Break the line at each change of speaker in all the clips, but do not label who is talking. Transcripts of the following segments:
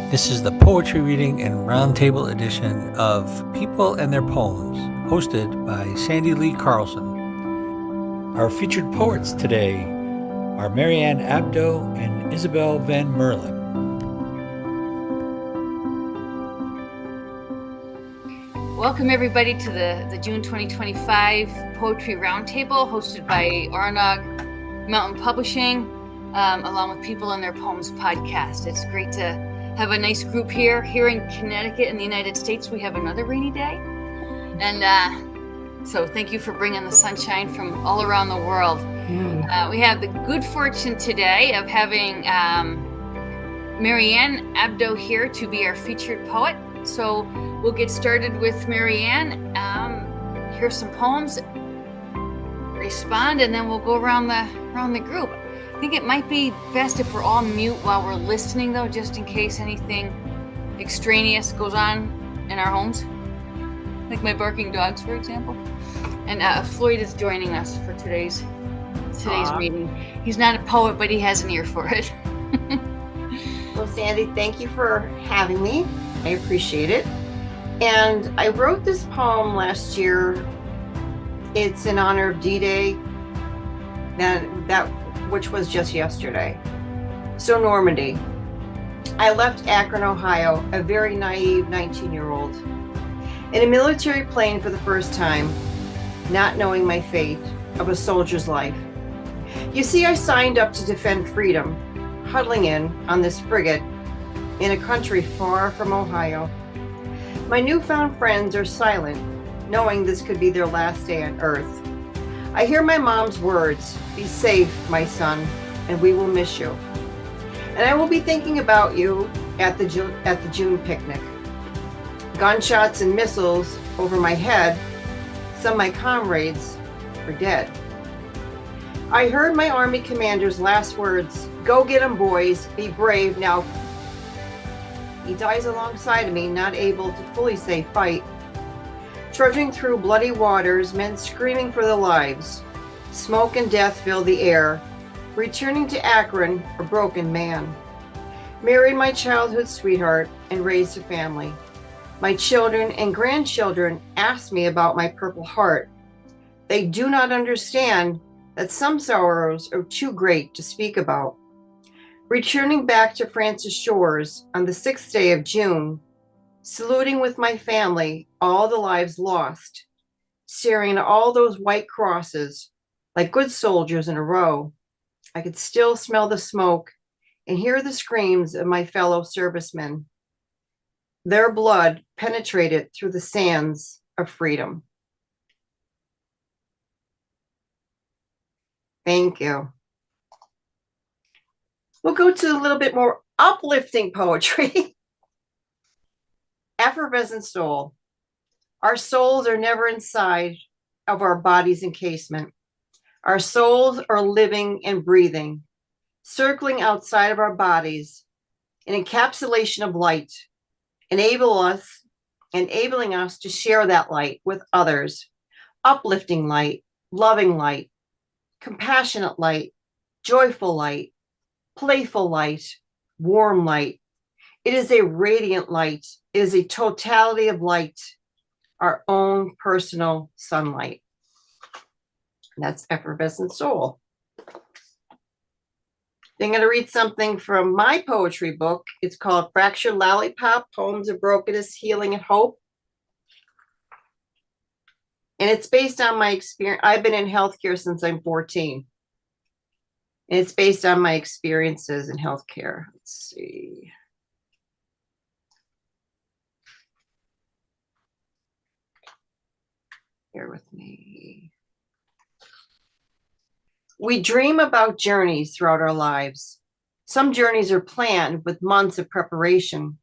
This is the poetry reading and roundtable edition of People and Their Poems, hosted by Sandy Lee Carlson. Our featured poets today are Marianne Abdo and Isabel Van Merlin.
Welcome everybody to the June 2025 Poetry Roundtable hosted by Ornog Mountain Publishing, along with People and Their Poems podcast. It's great to have a nice group here in Connecticut in the United States. We have another rainy day. And so thank you for bringing the sunshine from all around the world. We have the good fortune today of having Marianne Abdo here to be our featured poet. So we'll get started with Marianne, hear some poems, respond, and then we'll go around the group. I think it might be best if we're all mute while we're listening, though, just in case anything extraneous goes on in our homes, like my barking dogs, for example. And Floyd is joining us for today's meeting. He's not a poet, but he has an ear for it.
Well, Sandy, thank you for having me. I appreciate it. And I wrote this poem last year. It's in honor of D-Day, which was just yesterday. So Normandy. I left Akron, Ohio, a very naive 19-year-old, in a military plane for the first time, not knowing my fate of a soldier's life. You see, I signed up to defend freedom, huddling in on this frigate in a country far from Ohio. My newfound friends are silent, knowing this could be their last day on Earth. I hear my mom's words, "Be safe, my son, and we will miss you." And I will be thinking about you at the June picnic. Gunshots and missiles over my head. Some of my comrades are dead. I heard my Army commander's last words, "Go get 'em, boys, be brave now." He dies alongside of me, not able to fully say fight. Trudging through bloody waters, men screaming for their lives. Smoke and death fill the air. Returning to Akron, a broken man. Married my childhood sweetheart and raised a family. My children and grandchildren ask me about my Purple Heart. They do not understand that some sorrows are too great to speak about. Returning back to France's shores on the 6th day of June, saluting with my family all the lives lost, staring at all those white crosses like good soldiers in a row, I could still smell the smoke and hear the screams of my fellow servicemen. Their blood penetrated through the sands of freedom. Thank you. We'll go to a little bit more uplifting poetry. Effervescent soul. Our souls are never inside of our body's encasement. Our souls are living and breathing, circling outside of our bodies, an encapsulation of light, enabling us to share that light with others. Uplifting light, loving light, compassionate light, joyful light, playful light, warm light. It is a radiant light. It is a totality of light, our own personal sunlight. And that's Effervescent Soul. I'm going to read something from my poetry book. It's called Fractured Lollipop, Poems of Brokenness, Healing, and Hope. And it's based on my experience. I've been in healthcare since I'm 14. And it's based on my experiences in healthcare. Let's see. Bear with me. We dream about journeys throughout our lives. Some journeys are planned with months of preparation,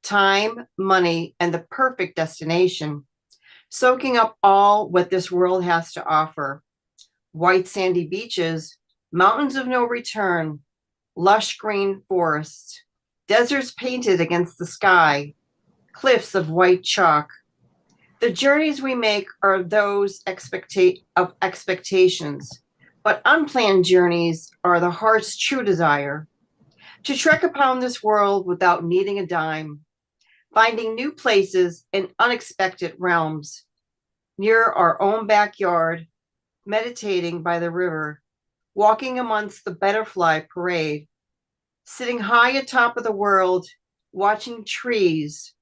time, money, and the perfect destination, soaking up all what this world has to offer. White sandy beaches, mountains of no return, lush green forests, deserts painted against the sky, cliffs of white chalk. The journeys we make are those of expectations, but unplanned journeys are the heart's true desire. to trek upon this world without needing a dime, finding new places in unexpected realms, near our own backyard, meditating by the river, walking amongst the butterfly parade, sitting high atop of the world, watching trees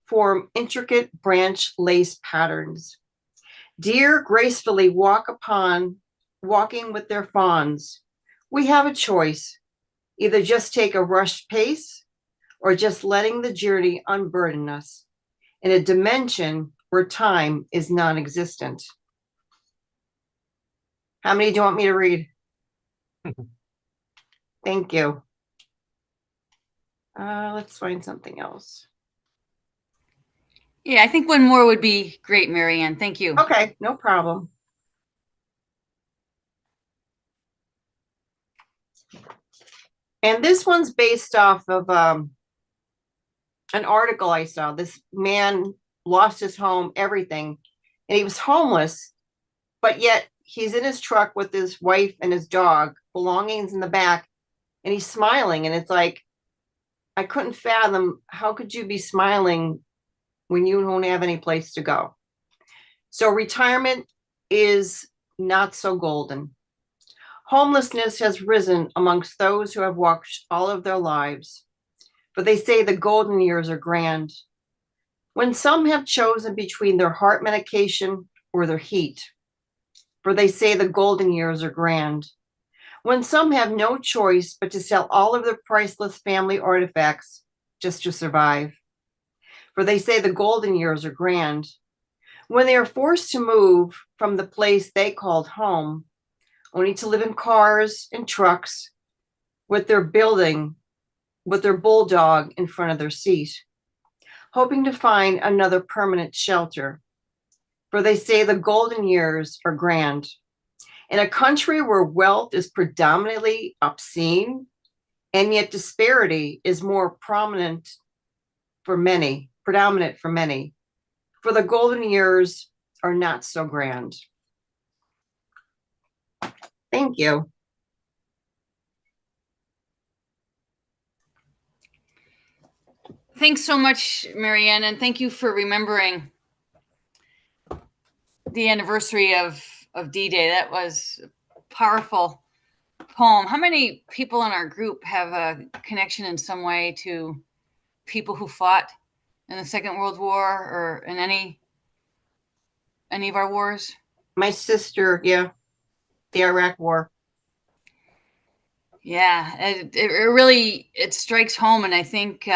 form intricate branch lace patterns. Deer gracefully walking with their fawns. We have a choice, either just take a rushed pace or just letting the journey unburden us in a dimension where time is non-existent. How many do you want me to read? Thank you. Let's find something else.
Yeah, I think one more would be great, Marianne. Thank you.
Okay, no problem. And this one's based off of an article I saw. This man lost his home, everything, and he was homeless, but yet he's in his truck with his wife and his dog, belongings in the back, and he's smiling. And it's like, I couldn't fathom, how could you be smiling when you don't have any place to go? So retirement is not so golden. Homelessness has risen amongst those who have walked all of their lives, but they say the golden years are grand. When some have chosen between their heart medication or their heat, for they say the golden years are grand. When some have no choice but to sell all of their priceless family artifacts just to survive, for they say the golden years are grand. When they are forced to move from the place they called home, only to live in cars and trucks with their bulldog in front of their seat, hoping to find another permanent shelter. For they say the golden years are grand. In a country where wealth is predominantly obscene, and yet disparity is more predominant for many, for the golden years are not so grand. Thank you.
Thanks so much, Marianne, and thank you for remembering the anniversary of D-Day. That was a powerful poem. How many people in our group have a connection in some way to people who fought in the Second World War or in any of our wars?
My sister, yeah, the Iraq War.
Yeah, it really, it strikes home. And I think,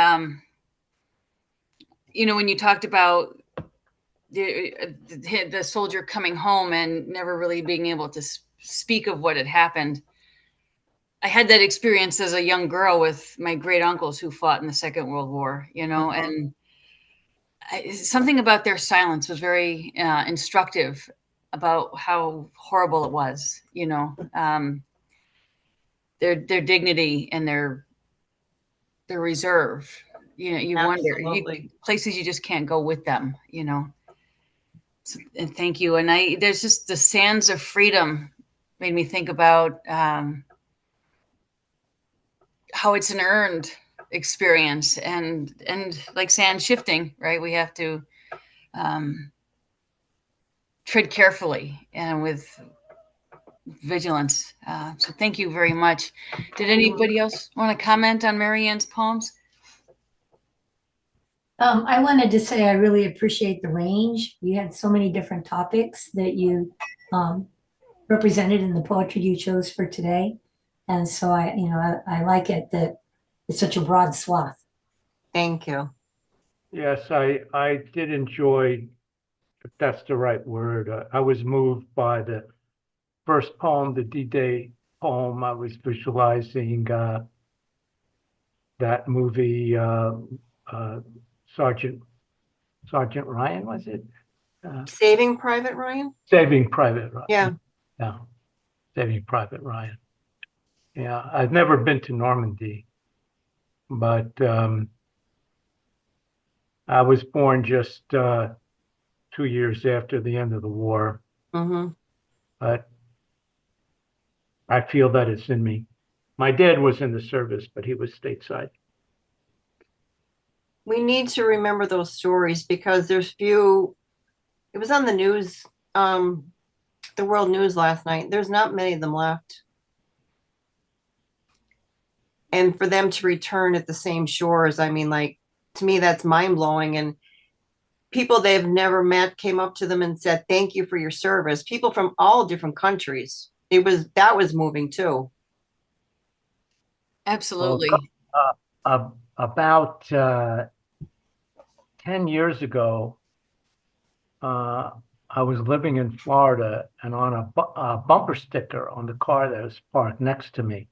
you know, when you talked about the soldier coming home and never really being able to speak of what had happened, I had that experience as a young girl with my great uncles who fought in the Second World War, you know, and something about their silence was very instructive about how horrible it was, you know, their dignity and their reserve. You know, you wonder, places you just can't go with them, you know. So, and thank you. And there's just the sands of freedom made me think about how it's an earned experience and like sand shifting, right? We have to tread carefully and with vigilance. So thank you very much. Did anybody else want to comment on Marianne's poems?
I wanted to say I really appreciate the range. You had so many different topics that you represented in the poetry you chose for today. And so I like it that it's such a broad swath.
Thank you.
Yes, I did enjoy, if that's the right word. I was moved by the first poem, the D-Day poem. I was visualizing that movie, Sergeant Ryan, was it?
Saving Private Ryan?
Saving Private Ryan.
Yeah.
Yeah, Saving Private Ryan. Yeah, I've never been to Normandy, but I was born just 2 years after the end of the war.
Mm-hmm.
But I feel that it's in me. My dad was in the service, but he was stateside.
We need to remember those stories because there's few. It was on the news, the world news last night. There's not many of them left. And for them to return at the same shores, I mean, like, to me, that's mind blowing. And people they've never met came up to them and said, "Thank you for your service." People from all different countries. That was moving too.
Absolutely.
About 10 years ago, I was living in Florida, and on a bumper sticker on the car that was parked next to me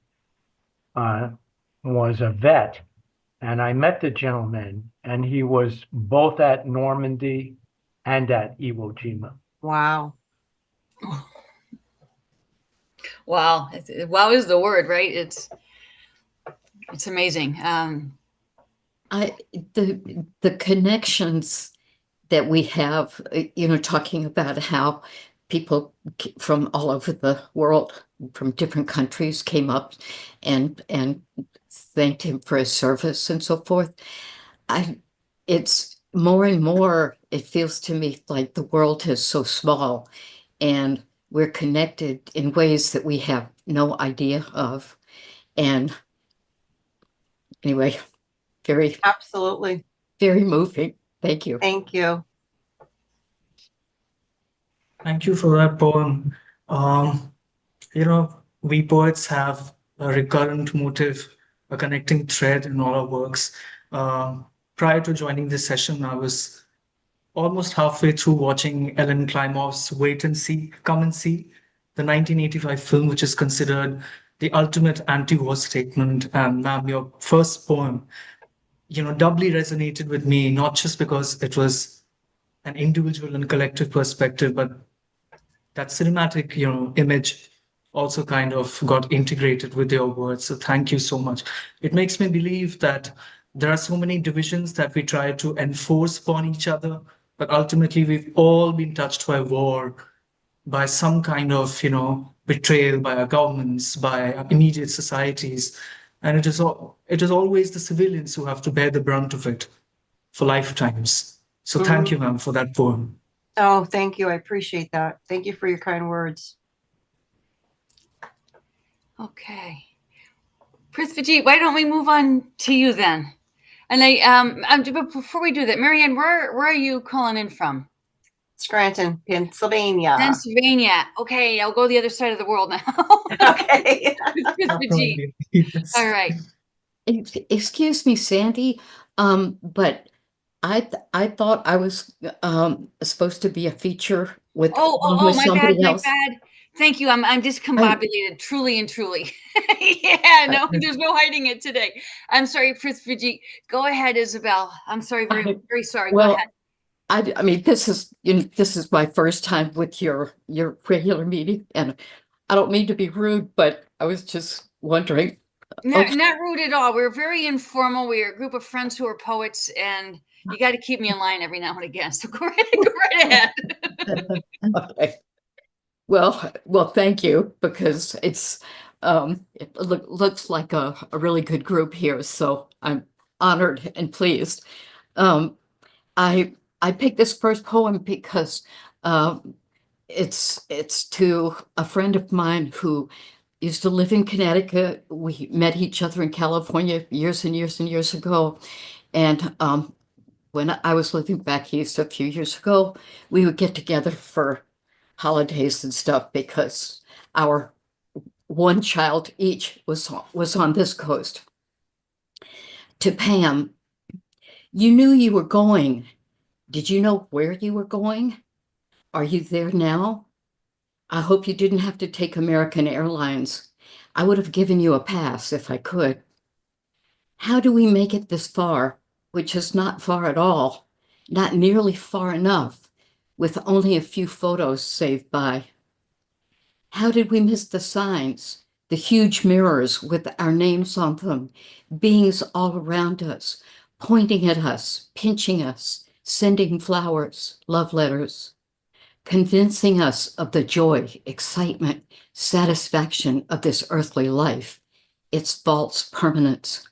was a vet. And I met the gentleman, and he was both at Normandy and at Iwo Jima.
Wow.
Wow. Wow is the word, right? It's amazing.
The connections that we have, talking about how people from all over the world, from different countries, came up and thanked him for his service and so forth. It's more and more, it feels to me like the world is so small and we're connected in ways that we have no idea of. And anyway,
Absolutely.
very moving. Thank you.
Thank you.
Thank you for that poem. We poets have a recurrent motive, a connecting thread in all our works. Prior to joining this session, I was almost halfway through watching Ellen Klimoff's Wait and See, Come and See, the 1985 film, which is considered the ultimate anti-war statement. And ma'am, your first poem, doubly resonated with me, not just because it was an individual and collective perspective, but that cinematic, image also kind of got integrated with your words. So thank you so much. It makes me believe that there are so many divisions that we try to enforce upon each other, but ultimately we've all been touched by war, by some kind of, betrayal by our governments, by our immediate societies. And it is always the civilians who have to bear the brunt of it for lifetimes. So thank you, ma'am, for that poem.
Oh, thank you. I appreciate that. Thank you for your kind words.
Okay. Prithvajit, why don't we move on to you then? And but before we do that, Marianne, where are you calling in from?
Scranton, Pennsylvania.
Pennsylvania. Okay, I'll go the other side of the world now.
Okay.
Prithvajit. All right.
Excuse me, Sandy, but I thought I was supposed to be a feature with
my
somebody
bad,
else.
my bad. Thank you. I'm discombobulated, truly and truly. Yeah, no, there's no hiding it today. I'm sorry, Prithvajit. Go ahead, Isabel. I'm sorry, very sorry.
Well,
go ahead.
I mean, this is my first time with your regular meeting, and I don't mean to be rude, but I was just wondering.
Not rude at all. We're very informal. We're a group of friends who are poets, and you got to keep me in line every now and again. So go right ahead.
Okay. Well, thank you, because it looks like a really good group here, so I'm honored and pleased. I picked this first poem because it's to a friend of mine who used to live in Connecticut. We met each other in California years and years and years ago, and when I was living back east a few years ago, we would get together for holidays and stuff because our one child each was on this coast. To Pam, you knew you were going. Did you know where you were going? Are you there now? I hope you didn't have to take American Airlines. I would have given you a pass if I could. How do we make it this far, which is not far at all, not nearly far enough, with only a few photos saved by? How did we miss the signs, the huge mirrors with our names on them, beings all around us, pointing at us, pinching us, sending flowers, love letters, convincing us of the joy, excitement, satisfaction of this earthly life, its false permanence.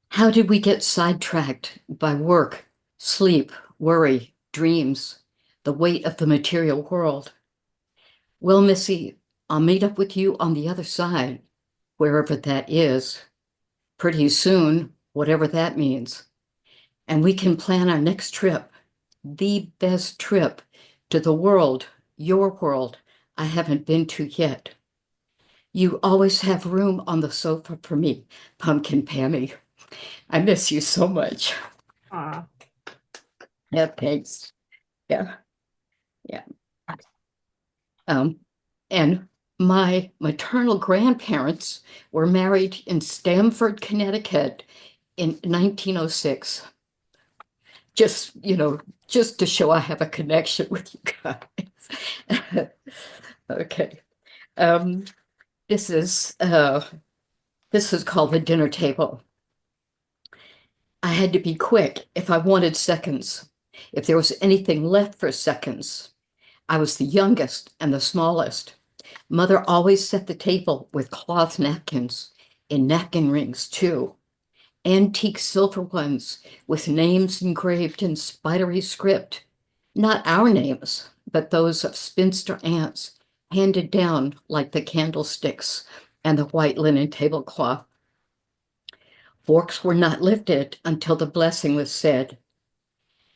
How did we get sidetracked by work, sleep, worry, dreams, the weight of the material world? Well, Missy, I'll meet up with you on the other side, wherever that is, pretty soon, whatever that means. And we can plan our next trip, the best trip to the world, your world, I haven't been to yet. You always have room on the sofa for me, Pumpkin Pammy. I miss you so much.
Aw.
Yeah, thanks. Yeah, yeah. And my maternal grandparents were married in Stamford, Connecticut in 1906. Just, just to show I have a connection with you guys. Okay. Um, this is called the dinner table. I had to be quick if I wanted seconds. If there was anything left for seconds. I was the youngest and the smallest. Mother always set the table with cloth napkins, in napkin rings too. Antique silver ones with names engraved in spidery script. Not our names, but those of spinster aunts, handed down like the candlesticks and the white linen tablecloth. Forks were not lifted until the blessing was said.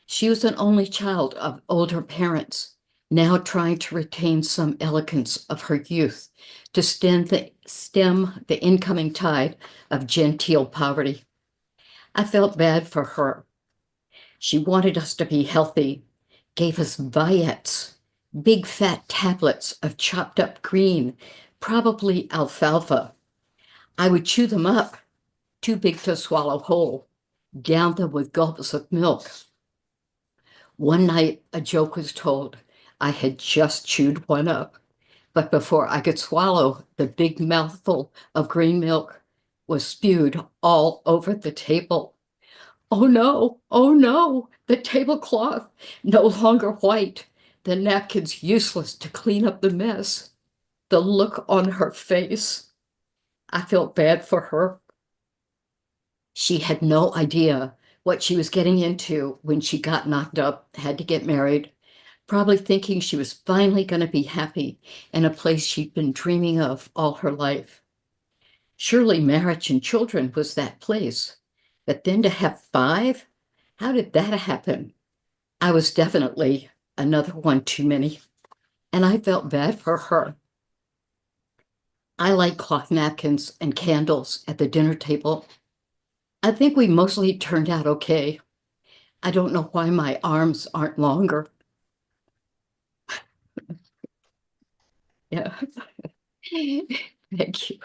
She was an only child of older parents, now trying to retain some elegance of her youth to stem the incoming tide of genteel poverty. I felt bad for her. She wanted us to be healthy, gave us viettes, big fat tablets of chopped up green, probably alfalfa. I would chew them up, too big to swallow whole, down them with gulps of milk. One night, a joke was told. I had just chewed one up, but before I could swallow, the big mouthful of green milk was spewed all over the table. Oh no, the tablecloth, no longer white, the napkins useless to clean up the mess. The look on her face. I felt bad for her. She had no idea what she was getting into when she got knocked up, had to get married, probably thinking she was finally going to be happy in a place she'd been dreaming of all her life. Surely marriage and children was that place. But then to have 5? How did that happen? I was definitely another one too many, and I felt bad for her. I like cloth napkins and candles at the dinner table. I think we mostly turned out okay. I don't know why my arms aren't longer. Yeah. Thank you.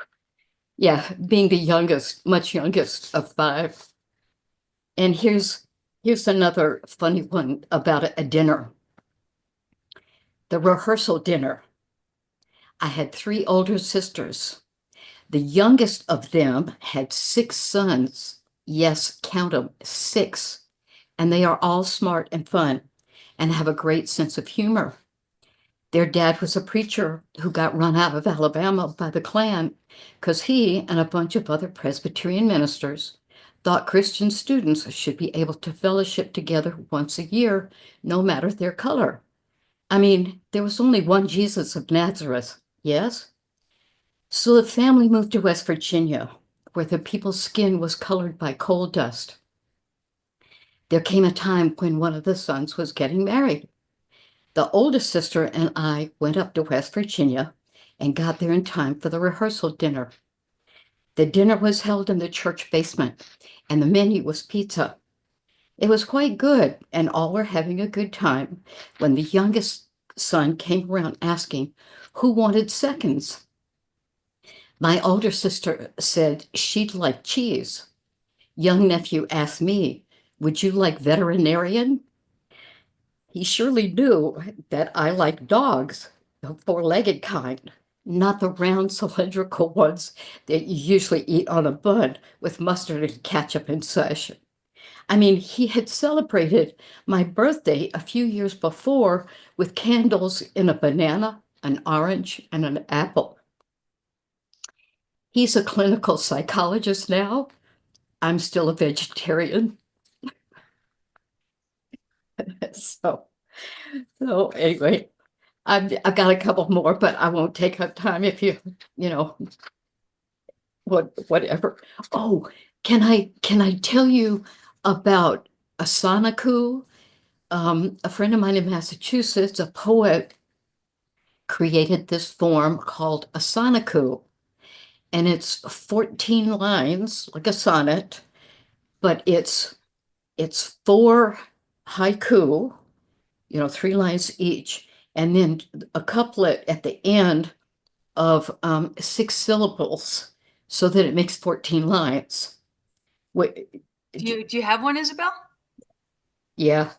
Yeah, being the youngest, much youngest of 5. And here's another funny one about a dinner. The rehearsal dinner. I had 3 older sisters. The youngest of them had 6 sons. Yes, count them, 6. And they are all smart and fun and have a great sense of humor. Their dad was a preacher who got run out of Alabama by the Klan because he and a bunch of other Presbyterian ministers thought Christian students should be able to fellowship together once a year, no matter their color. I mean, there was only one Jesus of Nazareth, yes? So the family moved to West Virginia, where the people's skin was colored by coal dust. There came a time when one of the sons was getting married. The oldest sister and I went up to West Virginia and got there in time for the rehearsal dinner. The dinner was held in the church basement, and the menu was pizza. It was quite good, and all were having a good time when the youngest son came around asking who wanted seconds. My older sister said she'd like cheese. Young nephew asked me, would you like veterinarian? He surely knew that I like dogs, the 4-legged kind, not the round cylindrical ones that you usually eat on a bun with mustard and ketchup and such. I mean, he had celebrated my birthday a few years before with candles in a banana, an orange, and an apple. He's a clinical psychologist now. I'm still a vegetarian. So, so anyway, I've got a couple more, but I won't take up time if you know, whatever. Oh, can I tell you about Asanaku? A friend of mine in Massachusetts, a poet, created this form called Asanaku, and it's 14 lines, like a sonnet, but it's 4 haiku, 3 lines each, and then a couplet at the end of 6 syllables, so that it makes 14 lines. Wait,
Do you have one, Isabel?
yeah.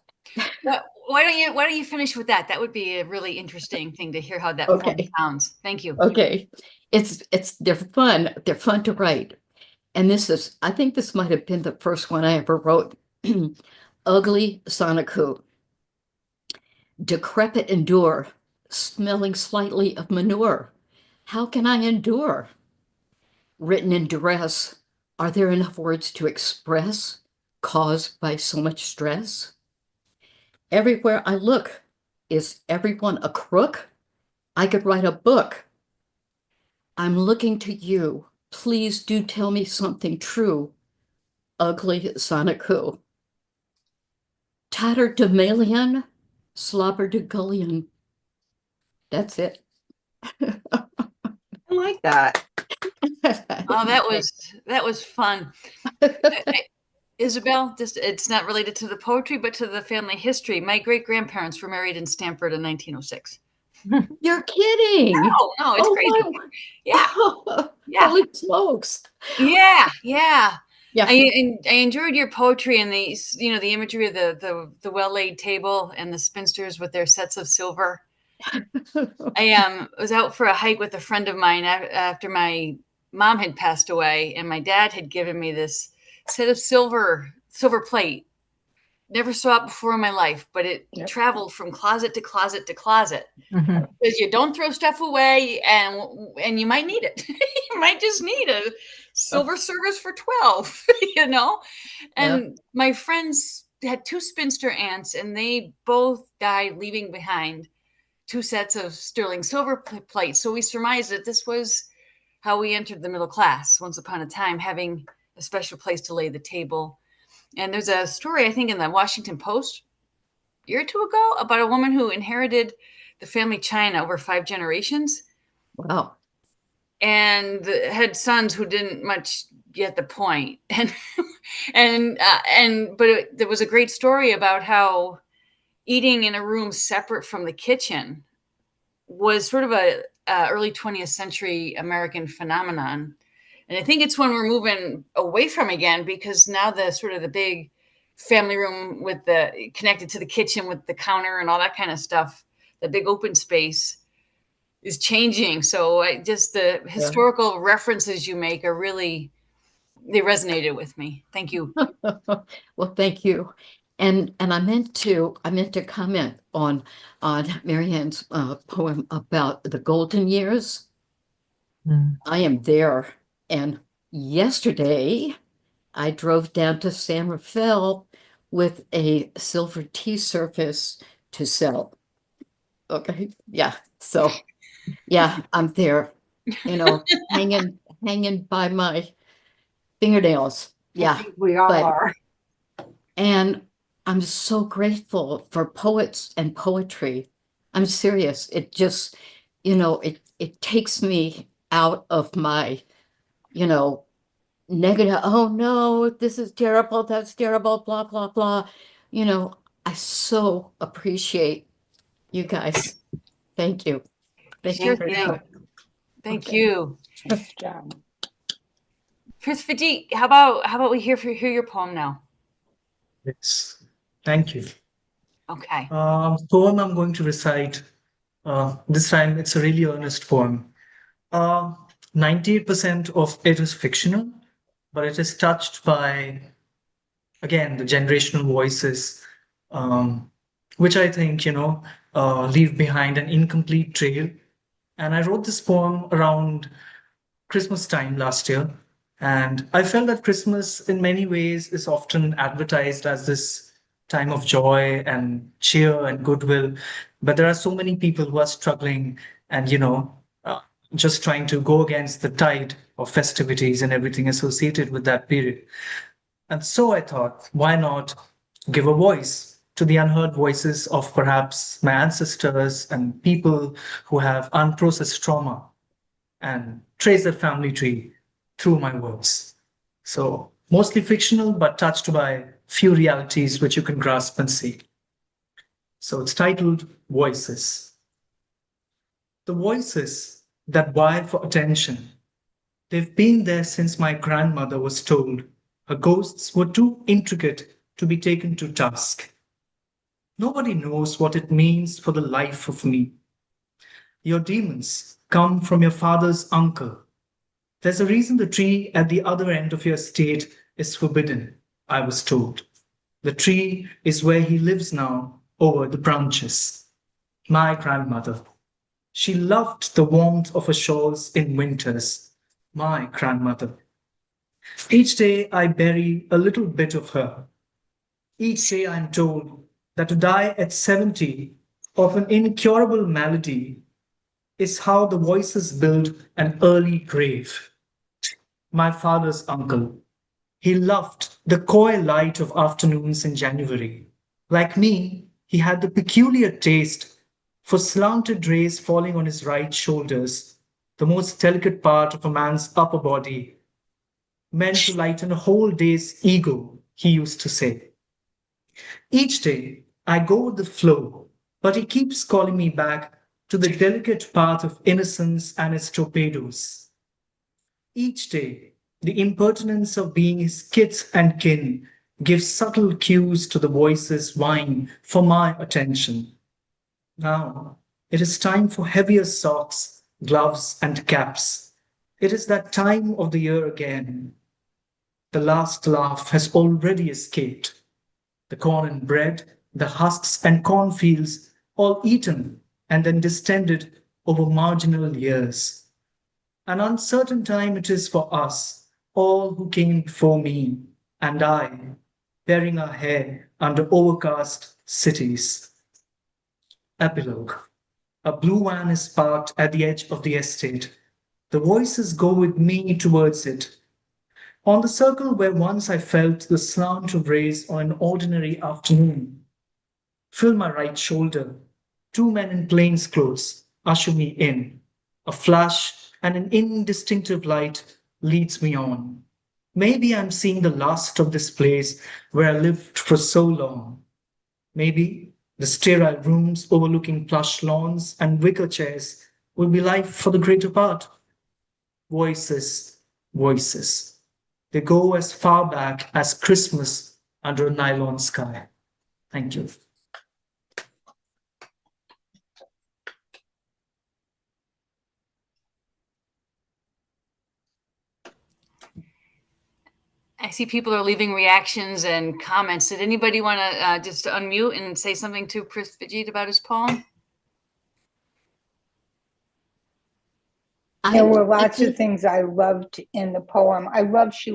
Why don't you finish with that? That would be a really interesting thing to hear how that form
Okay.
sounds. Thank you.
Okay. They're fun. They're fun to write. And I think this might have been the first one I ever wrote. Ugly Sonicu. Decrepit endure, smelling slightly of manure. How can I endure? Written in duress, are there enough words to express caused by so much stress? Everywhere I look, is everyone a crook? I could write a book. I'm looking to you. Please do tell me something true. Ugly Sonicu. Tatter de Malian, slobber de Gullion. That's it.
I like that.
Oh, that was fun. Isabel, just it's not related to the poetry, but to the family history. My great grandparents were married in Stamford in 1906.
You're kidding.
No, it's crazy.
My.
Yeah, yeah,
Holy smokes.
yeah.
Yeah.
I enjoyed your poetry and the imagery of the well-laid table and the spinsters with their sets of silver. I was out for a hike with a friend of mine after my mom had passed away, and my dad had given me this set of silver plate. Never saw it before in my life, but it traveled from closet to closet to closet. Because you don't throw stuff away, and you might need it. You might just need a silver service for 12, And my friends had 2 spinster aunts, and they both died leaving behind 2 sets of sterling silver plates. So we surmised that this was how we entered the middle class once upon a time, having a special place to lay the table. And there's a story, I think, in the Washington Post a year or 2 ago about a woman who inherited the family china over 5 generations.
Wow.
And had sons who didn't much get the point. But there was a great story about how eating in a room separate from the kitchen was sort of a early 20th century American phenomenon. And I think it's one we're moving away from again, because now the sort of the big family room with the connected to the kitchen with the counter and all that kind of stuff, the big open space is changing. So the historical references you make are really, they resonated with me. Thank you.
Well, thank you. And I meant to comment on Marianne's poem about the golden years. I am there. And yesterday I drove down to San Rafael with a silver tea surface to sell. Okay. Yeah. So yeah, I'm there, hanging by my fingernails. Yeah.
I think we all are.
And I'm so grateful for poets and poetry. I'm serious. It just, it takes me out of my, negative, oh no, this is terrible, that's terrible, blah, blah, blah. I so appreciate you guys. Thank you.
Sure thing. Thank you.
Good job.
Prithviji, how about we hear your poem now?
Yes, thank you.
Okay.
Poem I'm going to recite. This time it's a really earnest poem. 98% of it is fictional, but it is touched by, again, the generational voices, which I think, leave behind an incomplete trail. And I wrote this poem around Christmas time last year. And I felt that Christmas, in many ways, is often advertised as this time of joy and cheer and goodwill. But there are so many people who are struggling and, just trying to go against the tide of festivities and everything associated with that period. And so I thought, why not give a voice to the unheard voices of perhaps my ancestors and people who have unprocessed trauma and trace their family tree through my words. So, mostly fictional, but touched by few realities which you can grasp and see. So, it's titled Voices. The voices that vie for attention, they've been there since my grandmother was told her ghosts were too intricate to be taken to task. Nobody knows what it means for the life of me. Your demons come from your father's uncle. There's a reason the tree at the other end of your estate is forbidden, I was told. The tree is where he lives now, over the branches. My grandmother. She loved the warmth of her shawls in winters. My grandmother. Each day I bury a little bit of her. Each day I'm told that to die at 70 of an incurable malady is how the voices build an early grave. My father's uncle. He loved the coy light of afternoons in January. Like me, he had the peculiar taste for slanted rays falling on his right shoulders, the most delicate part of a man's upper body, meant to lighten a whole day's ego, he used to say. Each day, I go with the flow, but he keeps calling me back to the delicate path of innocence and its torpedoes. Each day, the impertinence of being his kith and kin gives subtle cues to the voices vying for my attention. Now, it is time for heavier socks, gloves, and caps. It is that time of the year again. The last laugh has already escaped. The corn and bread, the husks and cornfields, all eaten and then distended over marginal years. An uncertain time it is for us, all who came before me, and I, bearing our hair under overcast cities. Epilogue. A blue van is parked at the edge of the estate. The voices go with me towards it. On the circle where once I felt the slant of rays on an ordinary afternoon. Fill my right shoulder. Two men in plainclothes usher me in. A flash and an indistinctive light leads me on. Maybe I'm seeing the last of this place where I lived for so long. Maybe the sterile rooms overlooking plush lawns and wicker chairs will be life for the greater part. Voices, voices. They go as far back as Christmas under a nylon sky. Thank you.
I see people are leaving reactions and comments. Did anybody want to just unmute and say something to Chris Vijit about his poem?
There were lots of things I loved in the poem. She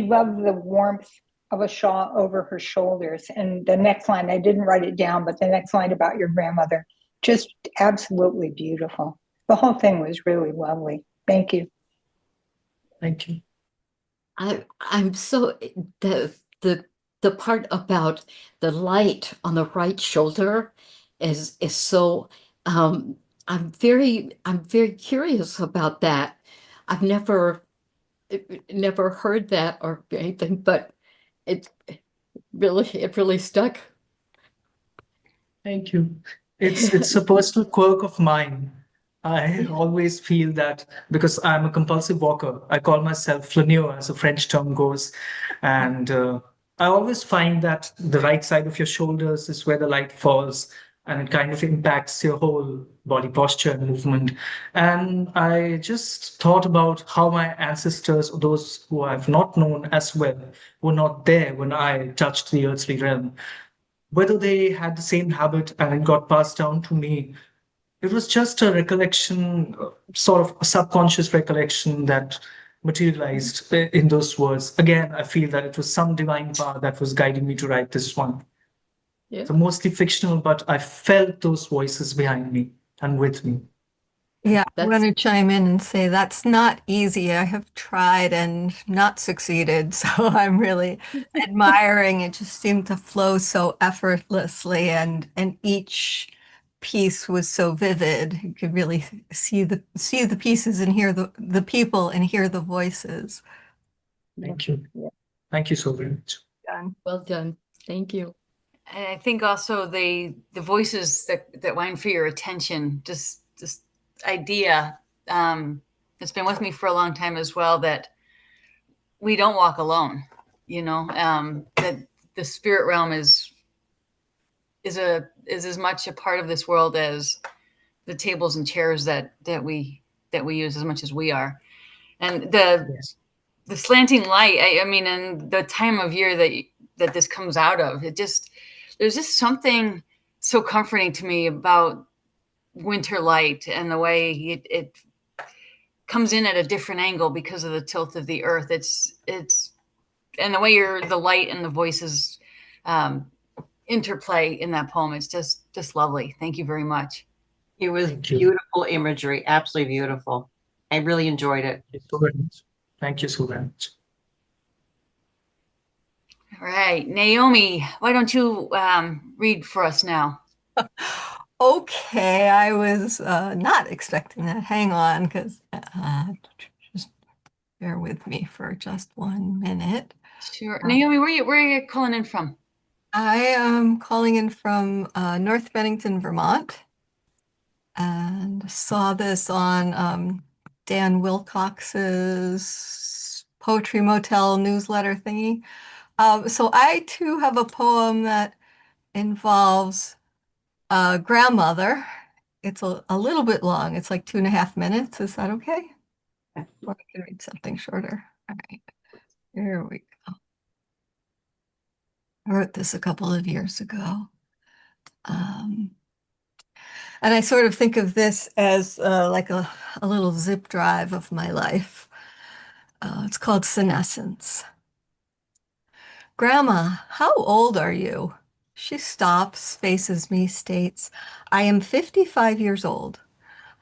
loved the warmth of a shawl over her shoulders. And the next line, I didn't write it down, but the next line about your grandmother, just absolutely beautiful. The whole thing was really lovely. Thank you.
Thank you.
I'm so the part about the light on the right shoulder is so I'm very curious about that. I've never heard that or anything, but it really stuck.
Thank you. It's a personal quirk of mine. I always feel that because I'm a compulsive walker, I call myself flaneur, as the French term goes. And I always find that the right side of your shoulders is where the light falls and it kind of impacts your whole body posture and movement. And I just thought about how my ancestors, or those who I've not known as well, were not there when I touched the earthly realm. Whether they had the same habit and it got passed down to me, it was just a recollection, sort of a subconscious recollection that materialized in those words. Again, I feel that it was some divine power that was guiding me to write this one.
Yeah.
So mostly fictional, but I felt those voices behind me and with me.
Yeah, I
That's-
want to chime in and say that's not easy. I have tried and not succeeded, so I'm really admiring. It just seemed to flow so effortlessly, and each piece was so vivid. You could really see the pieces and hear the people and hear the voices.
Thank you.
Yeah.
Thank you so very much.
Done.
Well done. Thank you.
And I think also the voices that whine for your attention, just this idea that's been with me for a long time as well, that we don't walk alone, that the spirit realm is as much a part of this world as the tables and chairs that we use, as much as we are. And
Yes.
the slanting light, I mean, and the time of year that this comes out of, there's just something so comforting to me about winter light and the way it comes in at a different angle because of the tilt of the earth. It's and the way the light and the voices interplay in that poem. It's just lovely. Thank you very much.
It was
Thank you.
beautiful imagery, absolutely beautiful. I really enjoyed it.
Thank you so very much. Thank you so very much.
All right, Naomi, why don't you read for us now?
Okay, I was not expecting that. Hang on, because just bear with me for just 1 minute.
Sure. Naomi, where are you calling in from?
I am calling in from North Bennington, Vermont, and saw this on Dan Wilcox's Poetry Motel newsletter thingy. So I too have a poem that involves a grandmother. It's a little bit long. It's like 2.5 minutes. Is that okay? Or I can read something shorter. All right, here we go. I wrote this a couple of years ago. And I sort of think of this as like a little zip drive of my life. It's called Senescence. Grandma, how old are you? She stops, faces me, states, I am 55 years old.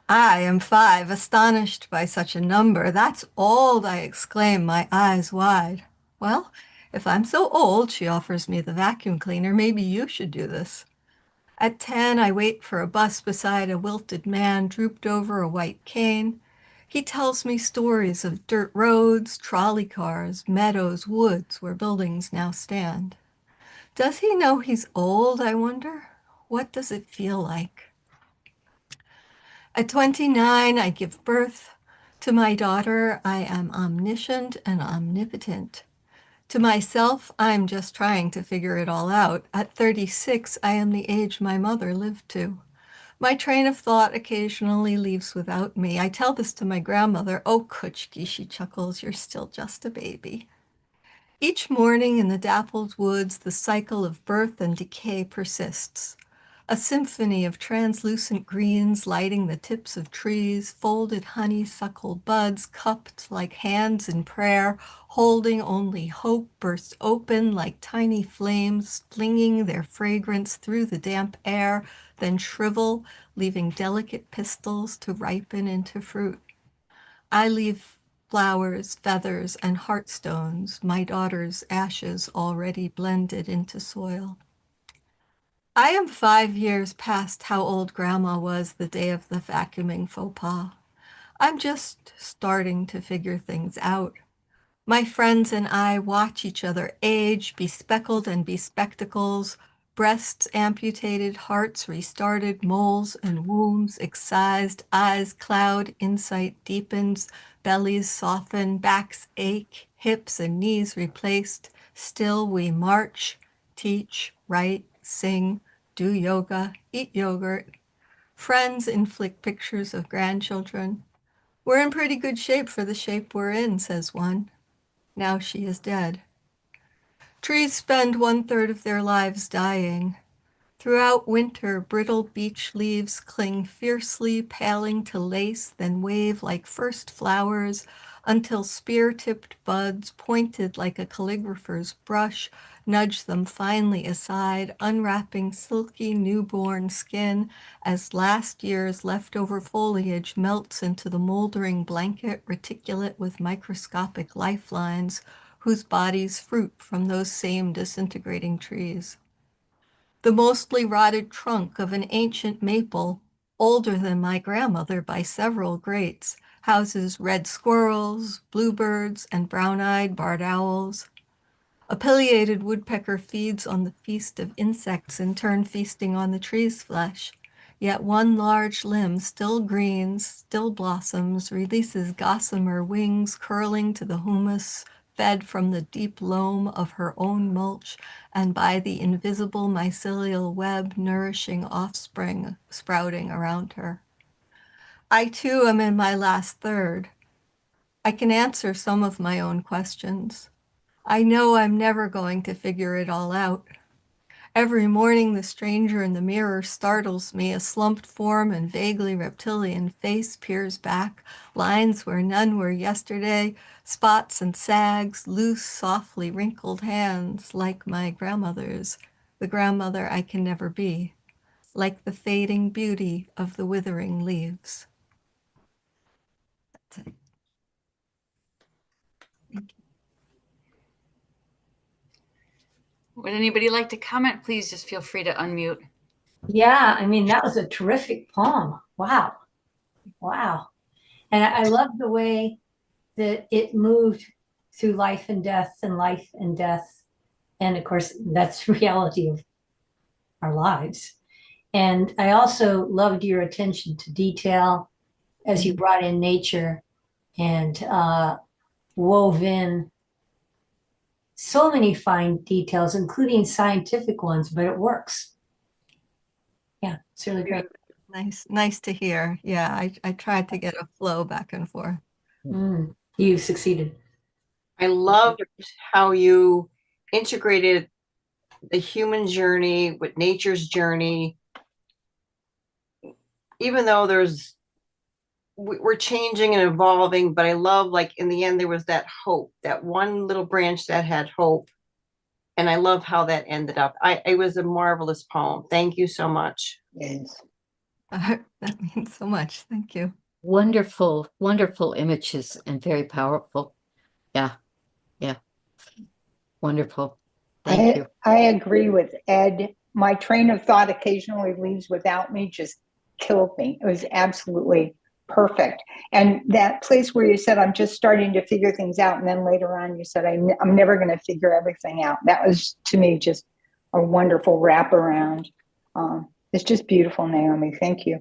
I am 5, astonished by such a number. That's old, I exclaim, my eyes wide. Well, if I'm so old, she offers me the vacuum cleaner, maybe you should do this. At 10, I wait for a bus beside a wilted man drooped over a white cane. He tells me stories of dirt roads, trolley cars, meadows, woods where buildings now stand. Does he know he's old, I wonder? What does it feel like? At 29, I give birth. To my daughter, I am omniscient and omnipotent. To myself, I'm just trying to figure it all out. At 36, I am the age my mother lived to. My train of thought occasionally leaves without me. I tell this to my grandmother. Oh, Kutchki, she chuckles, you're still just a baby. Each morning in the dappled woods, the cycle of birth and decay persists. A symphony of translucent greens lighting the tips of trees, folded honeysuckle buds cupped like hands in prayer, holding only hope, burst open like tiny flames, flinging their fragrance through the damp air, then shrivel, leaving delicate pistils to ripen into fruit. I leave flowers, feathers, and heartstones, my daughter's ashes already blended into soil. I am 5 years past how old Grandma was the day of the vacuuming faux pas. I'm just starting to figure things out. My friends and I watch each other age, bespeckled and bespectacles, breasts amputated, hearts restarted, moles and wombs excised, eyes cloud, insight deepens, bellies soften, backs ache, hips and knees replaced. Still we march, teach, write, sing, do yoga, eat yogurt. Friends inflict pictures of grandchildren. We're in pretty good shape for the shape we're in, says one. Now she is dead. Trees spend 1/3 of their lives dying. Throughout winter, brittle beech leaves cling fiercely, paling to lace, then wave like first flowers, until spear-tipped buds, pointed like a calligrapher's brush, nudge them finely aside, unwrapping silky newborn skin as last year's leftover foliage melts into the moldering blanket reticulate with microscopic lifelines, whose bodies fruit from those same disintegrating trees. The mostly rotted trunk of an ancient maple, older than my grandmother by several greats, houses red squirrels, bluebirds, and brown-eyed barred owls. A pileated woodpecker feeds on the feast of insects, in turn feasting on the tree's flesh. Yet one large limb, still greens, still blossoms, releases gossamer wings curling to the humus fed from the deep loam of her own mulch, and by the invisible mycelial web nourishing offspring sprouting around her. I too am in my last third. I can answer some of my own questions. I know I'm never going to figure it all out. Every morning, the stranger in the mirror startles me. A slumped form and vaguely reptilian face peers back, lines where none were yesterday, spots and sags, loose, softly wrinkled hands, like my grandmother's, the grandmother I can never be, like the fading beauty of the withering leaves. That's it.
Would anybody like to comment? Please just feel free to unmute.
Yeah, I mean, that was a terrific poem. Wow. Wow. And I love the way that it moved through life and death and life and death. And of course, that's the reality of our lives. And I also loved your attention to detail as you brought in nature and wove in so many fine details, including scientific ones, but it works. Yeah, it's really great.
Nice to hear. Yeah, I tried to get a flow back and forth.
You succeeded.
I loved how you integrated the human journey with nature's journey. Even though we're changing and evolving, but I love, like, in the end, there was that hope, that one little branch that had hope. And I love how that ended up. It was a marvelous poem. Thank you so much.
Yes.
That means so much. Thank you.
Wonderful, wonderful images and very powerful. Yeah. Wonderful. Thank you.
I agree with Ed. My train of thought occasionally leaves without me, just killed me. It was absolutely perfect. And that place where you said, I'm just starting to figure things out. And then later on, you said, I'm never going to figure everything out. That was, to me, just a wonderful wraparound. It's just beautiful, Naomi. Thank you.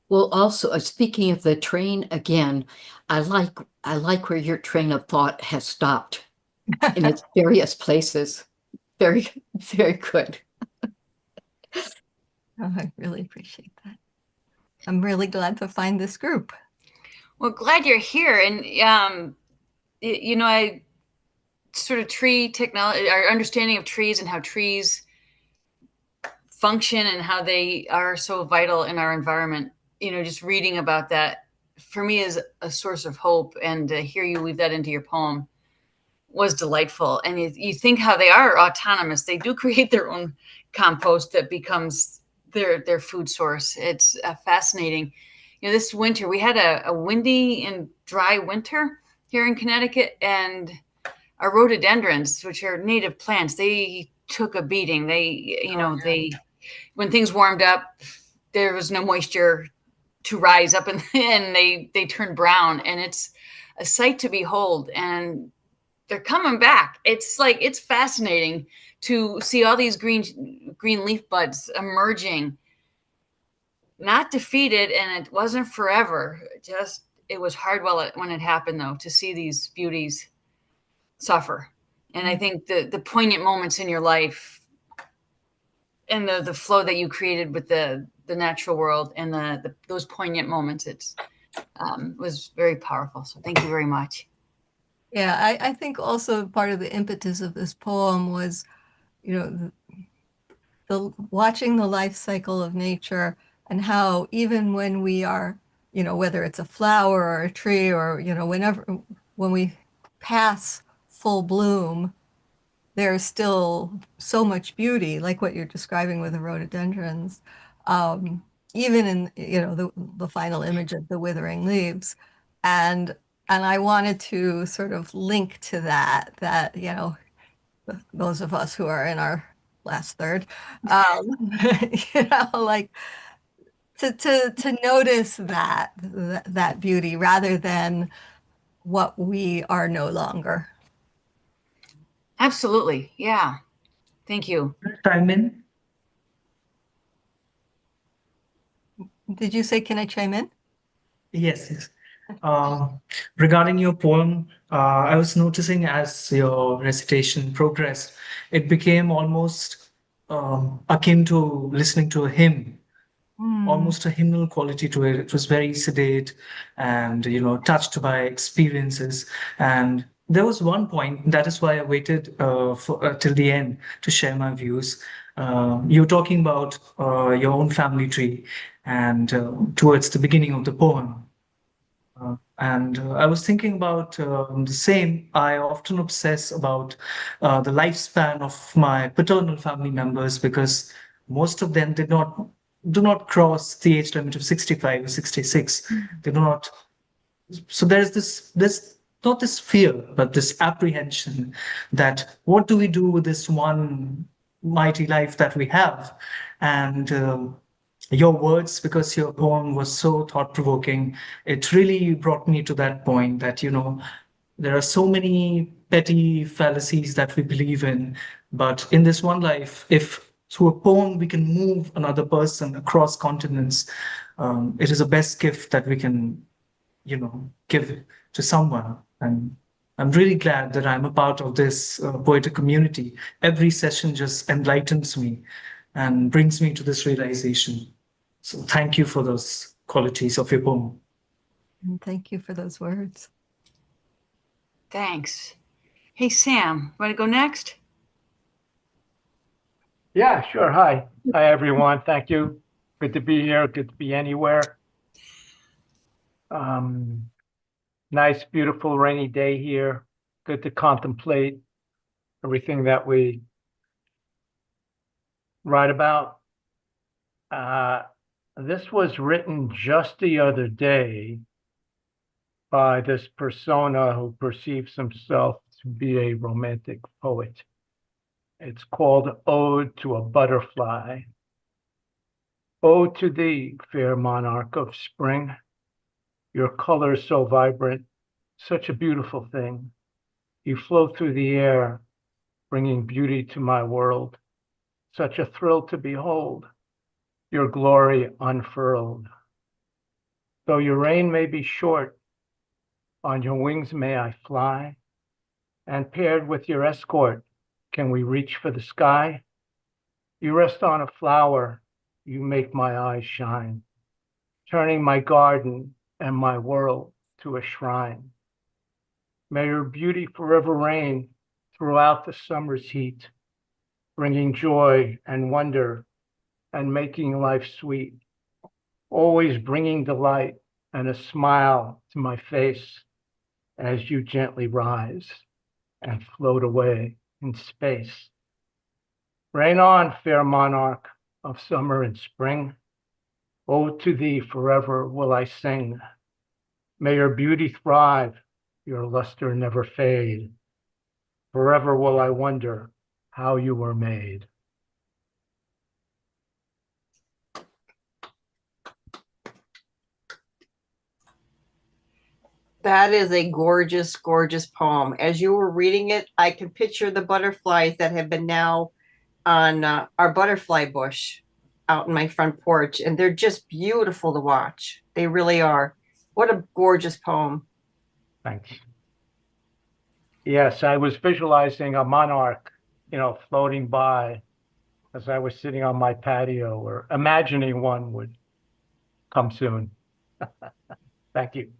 Well, also, speaking of the train again, I like where your train of thought has stopped in its various places. Very, very good.
Oh, I really appreciate that. I'm really glad to find this group.
Well, glad you're here. And, I sort of tree technology, our understanding of trees and how trees function and how they are so vital in our environment, just reading about that for me is a source of hope. And to hear you weave that into your poem was delightful. And you think how they are autonomous. They do create their own compost that becomes their food source. It's fascinating. This winter we had a windy and dry winter here in Connecticut, and our rhododendrons, which are native plants, they took a beating. When things warmed up, there was no moisture to rise up, and they turned brown, and it's a sight to behold. And they're coming back. It's fascinating to see all these green leaf buds emerging, not defeated, and it wasn't forever. It was hard when it happened, though, to see these beauties suffer. And I think the poignant moments in your life and the flow that you created with the natural world and those poignant moments, was very powerful. So thank you very much.
Yeah, I think also part of the impetus of this poem was, the watching the life cycle of nature and how even when we are, whether it's a flower or a tree or, when we pass full bloom, there's still so much beauty, like what you're describing with the rhododendrons, even in, the final image of the withering leaves. And I wanted to sort of link to that, those of us who are in our last third, like to notice that beauty rather than what we are no longer.
Absolutely. Yeah. Thank you.
Chime in?
Did you say, can I chime in?
Yes, yes. Regarding your poem, I was noticing as your recitation progressed, it became almost akin to listening to a hymn, almost a hymnal quality to it. It was very sedate and, touched by experiences. And there was one point, that is why I waited till the end to share my views. You were talking about your own family tree and towards the beginning of the poem. And I was thinking about the same. I often obsess about the lifespan of my paternal family members because most of them do not cross the age limit of 65 or 66. They do not. So there's not this fear, but this apprehension that what do we do with this one mighty life that we have? And your words, because your poem was so thought-provoking, it really brought me to that point that, there are so many petty fallacies that we believe in, but in this one life, if through a poem we can move another person across continents, it is the best gift that we can, give to someone. And I'm really glad that I'm a part of this poetic community. Every session just enlightens me and brings me to this realization. So thank you for those qualities of your poem.
And thank you for those words.
Thanks. Hey, Sam, want to go next?
Yeah, sure. Hi. Hi, everyone. Thank you. Good to be here. Good to be anywhere. Nice, beautiful, rainy day here. Good to contemplate everything that we write about. This was written just the other day by this persona who perceives himself to be a romantic poet. It's called Ode to a Butterfly. Ode to thee, fair monarch of spring, your colors so vibrant, such a beautiful thing. You float through the air, bringing beauty to my world, such a thrill to behold, your glory unfurled. Though your reign may be short, on your wings may I fly, and paired with your escort, can we reach for the sky? You rest on a flower, you make my eyes shine, turning my garden and my world to a shrine. May your beauty forever reign throughout the summer's heat, bringing joy and wonder and making life sweet, always bringing delight and a smile to my face as you gently rise and float away in space. Reign on, fair monarch of summer and spring. Ode to thee forever will I sing. May your beauty thrive, your luster never fade. Forever will I wonder how you were made.
That is a gorgeous, gorgeous poem. As you were reading it, I can picture the butterflies that have been now on our butterfly bush out in my front porch, and they're just beautiful to watch. They really are. What a gorgeous poem.
Thanks. Yes, I was visualizing a monarch, floating by as I was sitting on my patio, or imagining one would come soon. Thank you.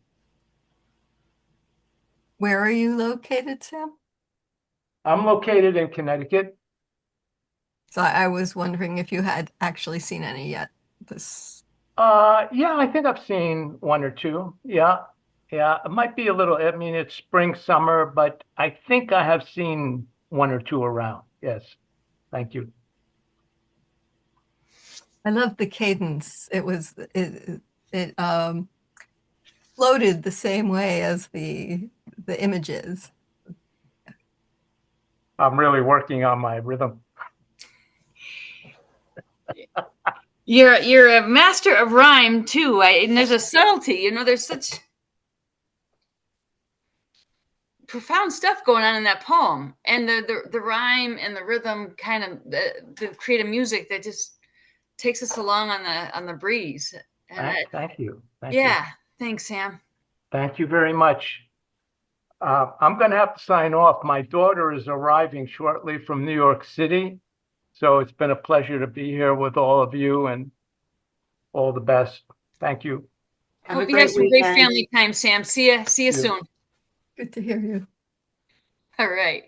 Where are you located, Sam?
I'm located in Connecticut.
So I was wondering if you had actually seen any yet. This.
Yeah, I think I've seen one or two. Yeah. Yeah. It might be a little, I mean, it's spring, summer, but I think I have seen one or two around. Yes. Thank you.
I love the cadence. It floated the same way as the images.
I'm really working on my rhythm.
You're a master of rhyme too, and there's a subtlety. You know, there's such profound stuff going on in that poem, and the rhyme and the rhythm kind of the creative music that just takes us along on the breeze. And
Thank you. Thank
yeah,
you.
thanks, Sam.
Thank you very much. I'm going to have to sign off. My daughter is arriving shortly from New York City. So it's been a pleasure to be here with all of you, and all the best. Thank you.
Have
Hope
a
you have
great
some great
weekend.
family time, Sam. See you
you.
soon.
Good to hear you.
All right.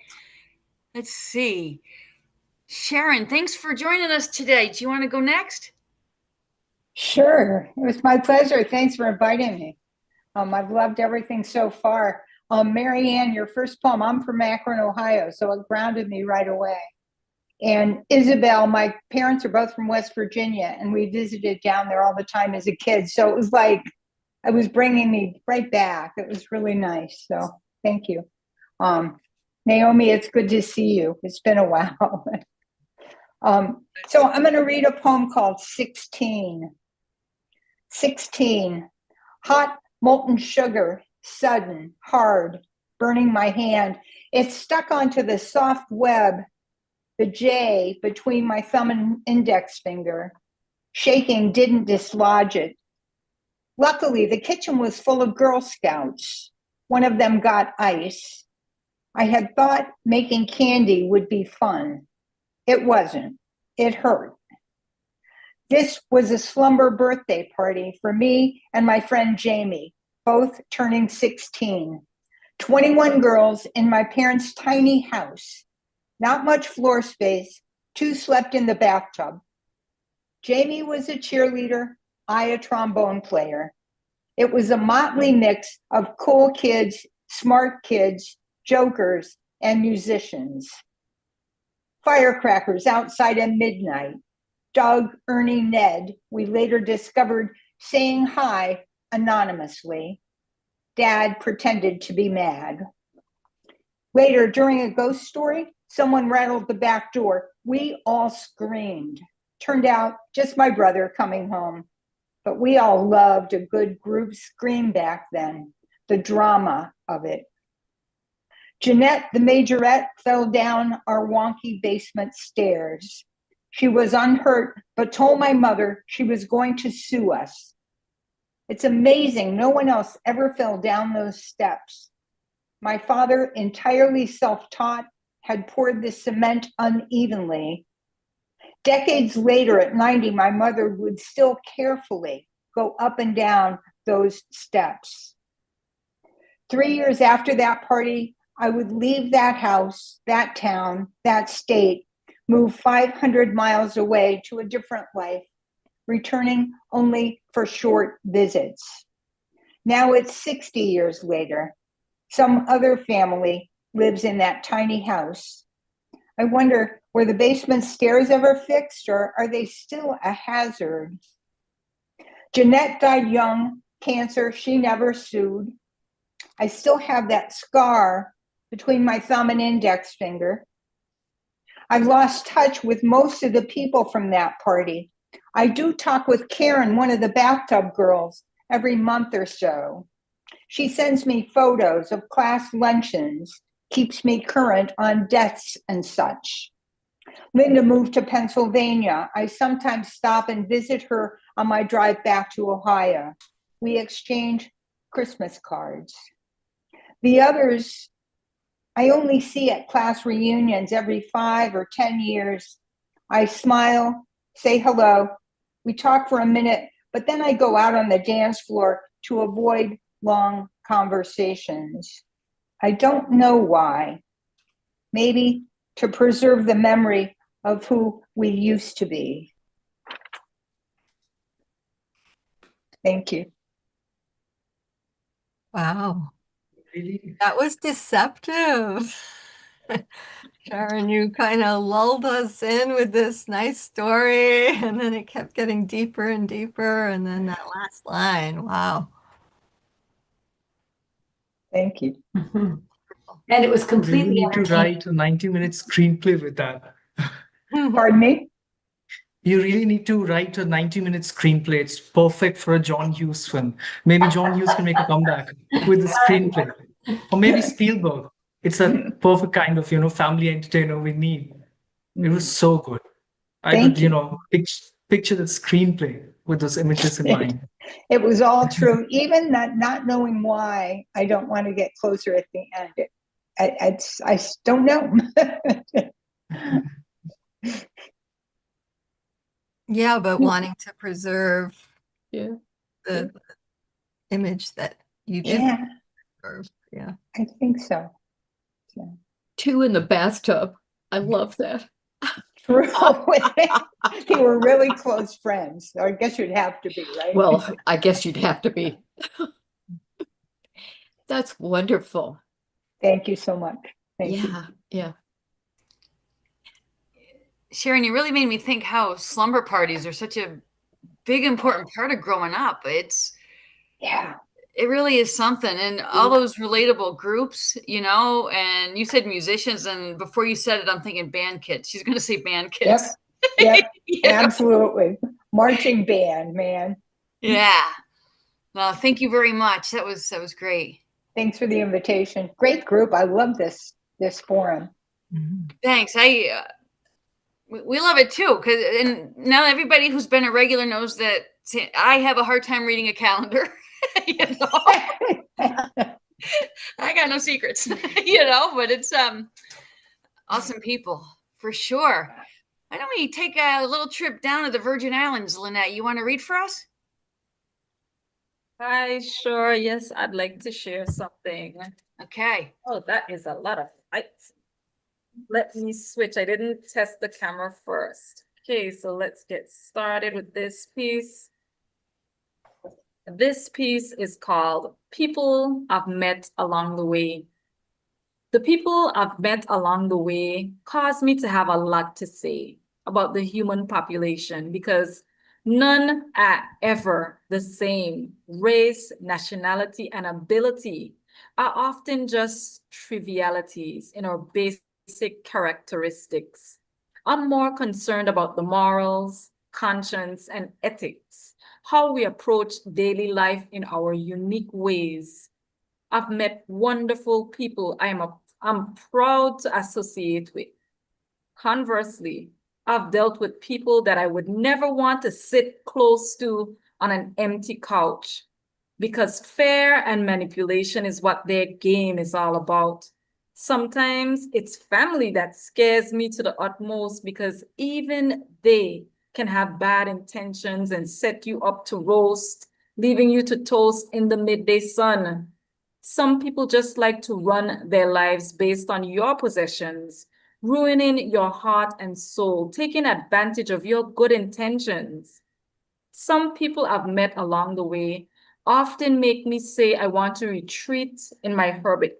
Let's see. Sharon, thanks for joining us today. Do you want to go next?
Sure. It was my pleasure. Thanks for inviting me. I've loved everything so far. Mary Ann, your first poem, I'm from Akron, Ohio, so it grounded me right away. And Isabel, my parents are both from West Virginia, and we visited down there all the time as a kid. So it was like it was bringing me right back. It was really nice. So thank you. Naomi, it's good to see you. It's been a while. So I'm going to read a poem called 16. 16. Hot molten sugar, sudden, hard, burning my hand. It stuck onto the soft web, the J between my thumb and index finger. Shaking didn't dislodge it. Luckily, the kitchen was full of Girl Scouts. One of them got ice. I had thought making candy would be fun. It wasn't. It hurt. This was a slumber birthday party for me and my friend Jamie, both turning 16. 21 girls in my parents' tiny house. Not much floor space. 2 slept in the bathtub. Jamie was a cheerleader, I a trombone player. It was a motley mix of cool kids, smart kids, jokers, and musicians. Firecrackers outside at midnight. Doug, Ernie, Ned, we later discovered saying hi anonymously. Dad pretended to be mad. Later, during a ghost story, someone rattled the back door. We all screamed. Turned out just my brother coming home. But we all loved a good group scream back then, the drama of it. Jeanette, the majorette, fell down our wonky basement stairs. She was unhurt, but told my mother she was going to sue us. It's amazing no one else ever fell down those steps. My father, entirely self-taught, had poured the cement unevenly. Decades later, at 90, my mother would still carefully go up and down those steps. 3 years after that party, I would leave that house, that town, that state, move 500 miles away to a different life, returning only for short visits. Now it's 60 years later. Some other family lives in that tiny house. I wonder, were the basement stairs ever fixed, or are they still a hazard? Jeanette died young, cancer, she never sued. I still have that scar between my thumb and index finger. I've lost touch with most of the people from that party. I do talk with Karen, one of the bathtub girls, every month or so. She sends me photos of class luncheons, keeps me current on deaths and such. Linda moved to Pennsylvania. I sometimes stop and visit her on my drive back to Ohio. We exchange Christmas cards. The others I only see at class reunions every 5 or 10 years. I smile, say hello. We talk for a minute, but then I go out on the dance floor to avoid long conversations. I don't know why. Maybe to preserve the memory of who we used to be. Thank you.
Wow,
Really?
that was deceptive. Sharon, you kind of lulled us in with this nice story, and then it kept getting deeper and deeper, and then that last line, wow.
Thank you.
Mhm. And it was
You really
completely
need to
entertaining.
write a 90-minute screenplay with that.
Pardon me?
You really need to write a 90-minute screenplay. It's perfect for a John Hughes film. Maybe John Hughes can make a comeback with the screenplay. Or maybe Spielberg. It's a perfect kind of, family entertainer we need. It was so good. I
Thank
could,
you.
picture the screenplay with those images in mind.
It was all true. Even that not knowing why I don't want to get closer at the end. I don't know.
Yeah, but wanting to preserve
Yeah.
the image that you did
Yeah,
preserve. Yeah.
I think so. So,
Two in the bathtub. I love that.
true. They were really close friends. So I guess you'd have to be, right?
Well, I guess you'd have to be. That's wonderful.
Thank you so much. Thank you.
Yeah.
Sharon, you really made me think how slumber parties are such a big, important part of growing up.
Yeah.
It really is something. And all those relatable groups, and you said musicians, and before you said it, I'm thinking band kids. She's going to say band kids.
Yep.
You know?
Absolutely. Marching band, man.
Yeah. No, thank you very much. That was great.
Thanks for the invitation. Great group. I love this forum.
Thanks. We love it too, and now everybody who's been a regular knows that I have a hard time reading a calendar. I got no secrets, but it's awesome people for sure. Why don't we take a little trip down to the Virgin Islands, Lynette? You want to read for us?
Hi, sure. Yes, I'd like to share something.
Okay.
Oh, that is a lot of light. Let me switch. I didn't test the camera first. Okay, so let's get started with this piece. This piece is called People I've Met Along the Way. The people I've met along the way cause me to have a lot to say about the human population because none are ever the same. Race, nationality, and ability are often just trivialities in our basic characteristics. I'm more concerned about the morals, conscience, and ethics, how we approach daily life in our unique ways. I've met wonderful people I'm proud to associate with. Conversely, I've dealt with people that I would never want to sit close to on an empty couch because fear and manipulation is what their game is all about. Sometimes it's family that scares me to the utmost because even they can have bad intentions and set you up to roast, leaving you to toast in the midday sun. Some people just like to run their lives based on your possessions, ruining your heart and soul, taking advantage of your good intentions. Some people I've met along the way often make me say I want to retreat in my hermit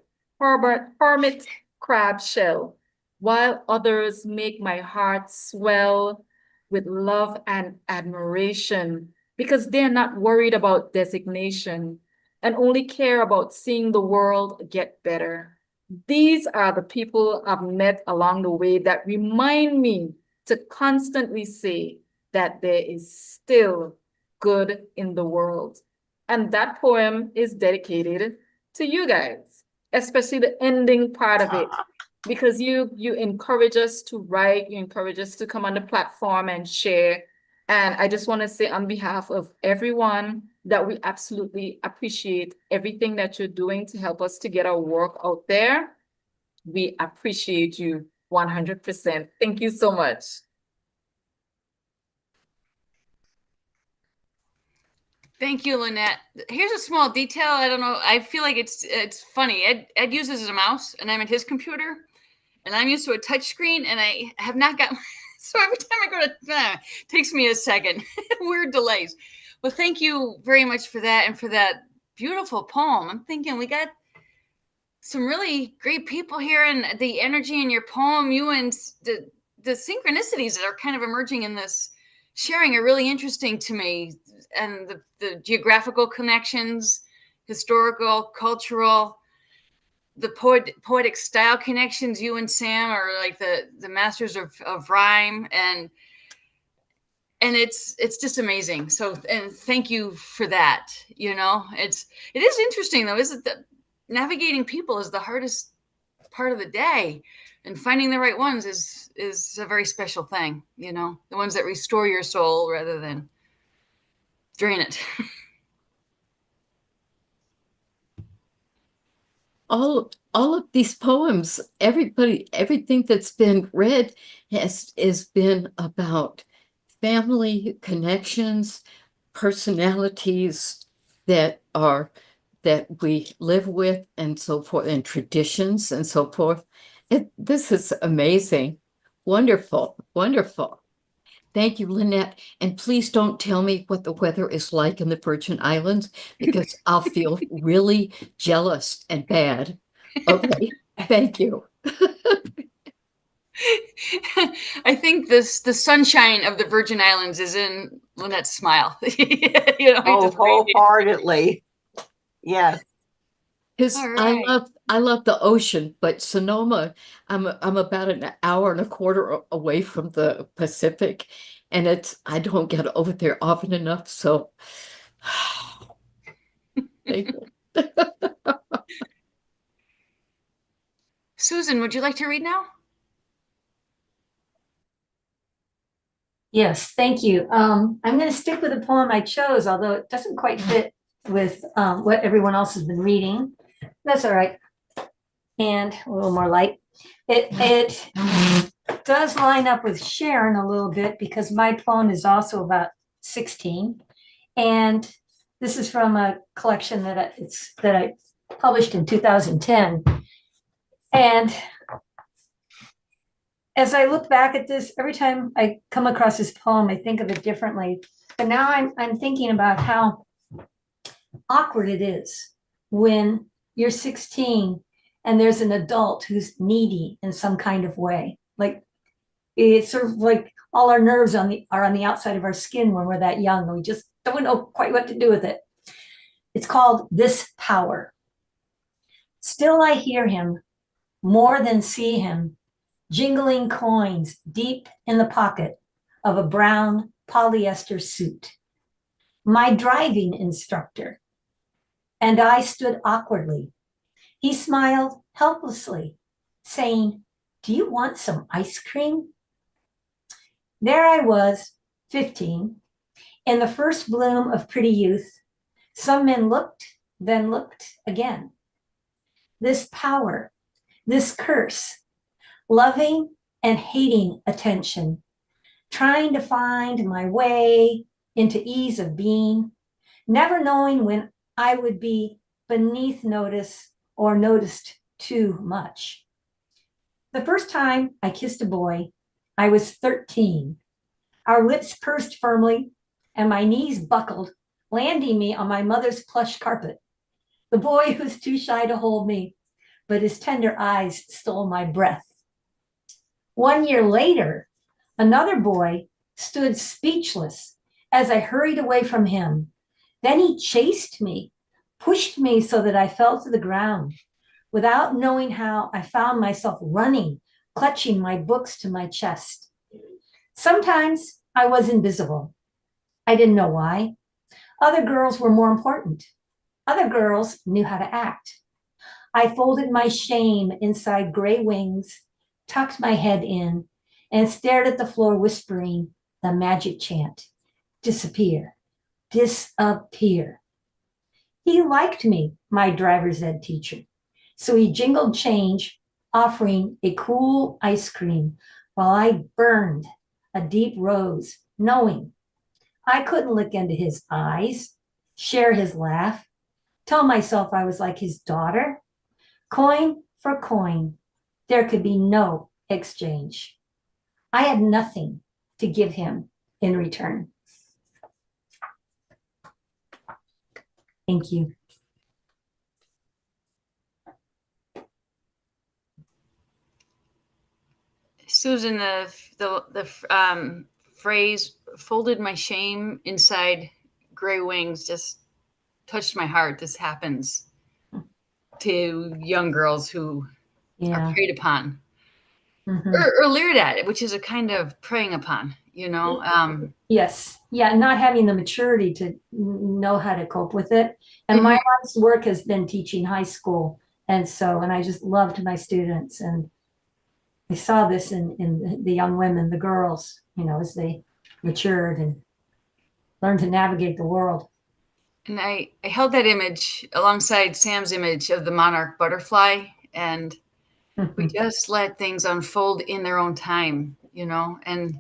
crab shell, while others make my heart swell with love and admiration because they're not worried about designation and only care about seeing the world get better. These are the people I've met along the way that remind me to constantly say that there is still good in the world. And that poem is dedicated to you guys, especially the ending part of it, because you encourage us to write, you encourage us to come on the platform and share. And I just want to say on behalf of everyone that we absolutely appreciate everything that you're doing to help us to get our work out there. We appreciate you 100%. Thank you so much.
Thank you, Lynette. Here's a small detail. I don't know. I feel like it's funny. Ed uses a mouse, and I'm at his computer, and I'm used to a touch screen, and I have not gotten So every time I go to, takes me a second. Weird delays. Well, thank you very much for that and for that beautiful poem. I'm thinking we got some really great people here, and the energy in your poem, you and the synchronicities that are kind of emerging in this sharing are really interesting to me. And the geographical connections, historical, cultural, the poetic style connections. You and Sam are like the masters of rhyme, and it's just amazing. So, and thank you for that. It is interesting though, isn't that navigating people is the hardest part of the day, and finding the right ones is a very special thing. The ones that restore your soul rather than drain it.
All of these poems, everything that's been read has been about family connections, personalities that we live with, and so forth, and traditions and so forth. This is amazing. Wonderful, wonderful. Thank you, Lynette. And please don't tell me what the weather is like in the Virgin Islands, because I'll feel really jealous and bad. Okay, thank you.
I think the sunshine of the Virgin Islands is in Lynette's smile.
Oh, wholeheartedly. Yes.
Because
Right.
I love the ocean, but Sonoma, I'm about an hour and a quarter away from the Pacific, and I don't get over there often enough. So thank you.
Susan, would you like to read now?
Yes, thank you. I'm going to stick with the poem I chose, although it doesn't quite fit with what everyone else has been reading. That's all right. And a little more light. It does line up with Sharon a little bit because my poem is also about 16. And this is from a collection that I published in 2010. And as I look back at this, every time I come across this poem, I think of it differently. But now I'm thinking about how awkward it is when you're 16 and there's an adult who's needy in some kind of way. Like it's sort of like all our nerves are on the outside of our skin when we're that young, and we just don't know quite what to do with it. It's called This Power. Still I hear him, more than see him, jingling coins deep in the pocket of a brown polyester suit. My driving instructor. And I stood awkwardly. He smiled helplessly, saying, "Do you want some ice cream?" There I was, 15, in the first bloom of pretty youth. Some men looked, then looked again. This power, this curse, loving and hating attention, trying to find my way into ease of being, never knowing when I would be beneath notice or noticed too much. The first time I kissed a boy, I was 13. Our lips pursed firmly and my knees buckled, landing me on my mother's plush carpet. The boy was too shy to hold me, but his tender eyes stole my breath. 1 year later, another boy stood speechless as I hurried away from him. Then he chased me, pushed me so that I fell to the ground. Without knowing how, I found myself running, clutching my books to my chest. Sometimes I was invisible. I didn't know why. Other girls were more important. Other girls knew how to act. I folded my shame inside gray wings, tucked my head in, and stared at the floor, whispering the magic chant: disappear, disappear. He liked me, my driver's ed teacher. So he jingled change, offering a cool ice cream while I burned a deep rose, knowing I couldn't look into his eyes, share his laugh, tell myself I was like his daughter. Coin for coin, there could be no exchange. I had nothing to give him in return. Thank you.
Susan, the phrase "folded my shame inside gray wings" just touched my heart. This happens to young girls who are preyed upon or leered at, which is a kind of preying upon, you know.
Yes. Yeah. Not having the maturity to know how to cope with it. And my life's work has been teaching high school. And I just loved my students. And I saw this in the young women, the girls, you know, as they matured and learned to navigate the world.
And I held that image alongside Sam's image of the monarch butterfly, and we just let things unfold in their own time, you know, and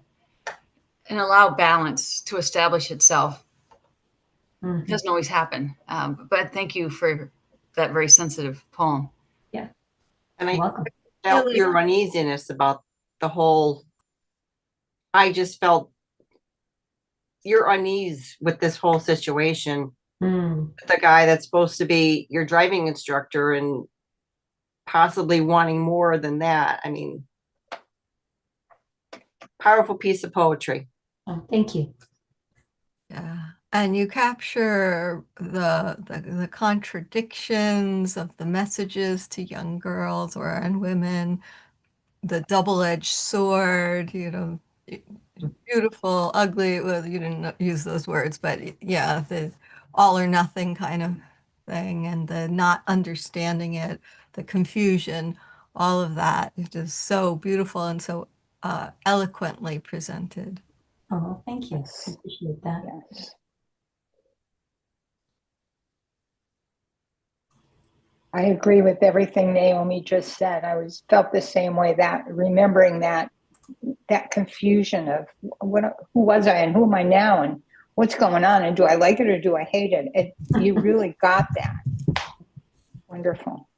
allow balance to establish itself. It doesn't always happen, but thank you for that very sensitive poem.
Yeah.
And I
Welcome.
felt your uneasiness about the whole, I just felt your unease with this whole situation. The guy that's supposed to be your driving instructor and possibly wanting more than that. I mean, powerful piece of poetry.
Oh, thank you.
Yeah. And you capture the contradictions of the messages to young girls and women, the double-edged sword, you know, beautiful, ugly. Well, you didn't use those words, but yeah, the all or nothing kind of thing, and the not understanding it, the confusion, all of that. It is so beautiful and so eloquently presented.
Oh, thank you. I appreciate that.
Yes. I agree with everything Naomi just said. I felt the same way, that remembering that confusion of who was I and who am I now and what's going on and do I like it or do I hate it? You really got that. Wonderful.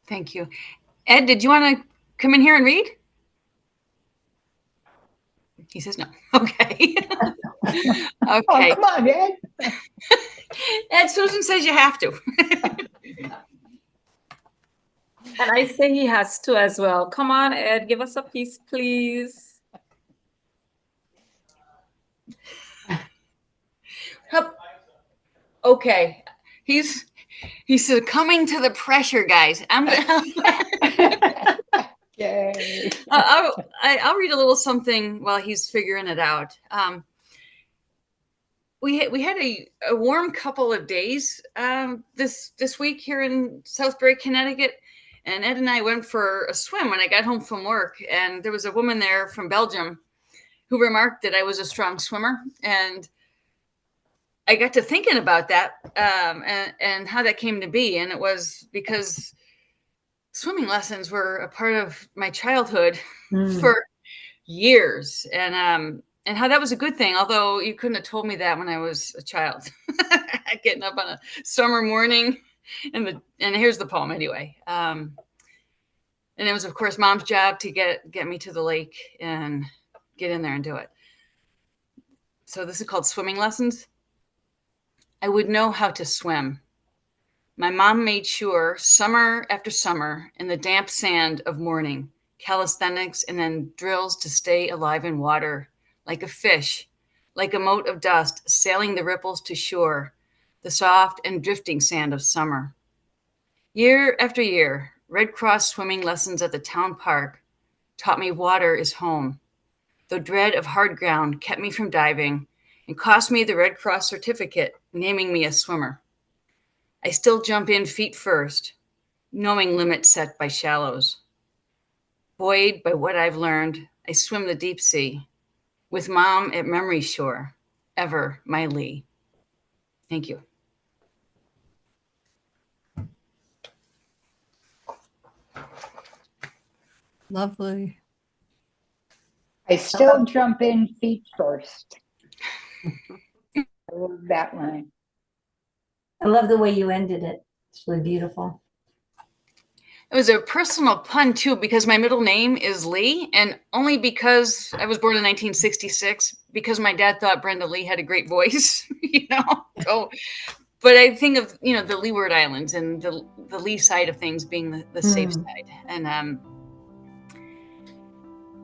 Thank you. Ed, did you want to come in here and read? He says no. Okay. Okay.
Oh, come on, Ed.
Ed, Susan says you have to.
And I say he has to as well. Come on, Ed, give us a piece, please.
Okay. He's succumbing to the pressure, guys.
Yay.
I'll read a little something while he's figuring it out. We had a warm couple of days this week here in Southbury, Connecticut, and Ed and I went for a swim when I got home from work, and there was a woman there from Belgium who remarked that I was a strong swimmer, and I got to thinking about that and how that came to be, and it was because swimming lessons were a part of my childhood for years, and how that was a good thing, although you couldn't have told me that when I was a child. Getting up on a summer morning, and here's the poem anyway. And it was, of course, Mom's job to get me to the lake and get in there and do it. So this is called Swimming Lessons. I would know how to swim. My mom made sure, summer after summer, in the damp sand of morning, calisthenics and then drills to stay alive in water, like a fish, like a mote of dust sailing the ripples to shore, the soft and drifting sand of summer. Year after year, Red Cross swimming lessons at the town park taught me water is home, though dread of hard ground kept me from diving and cost me the Red Cross certificate, naming me a swimmer. I still jump in feet first, knowing limits set by shallows. Buoyed by what I've learned, I swim the deep sea, with Mom at memory shore, ever my lee. Thank you.
Lovely.
I still jump in feet first. I love that line.
I love the way you ended it. It's really beautiful.
It was a personal pun too, because my middle name is Lee, and only because I was born in 1966, because my dad thought Brenda Lee had a great voice, So, but I think of, the Leeward Islands and the Lee side of things being the safe side. And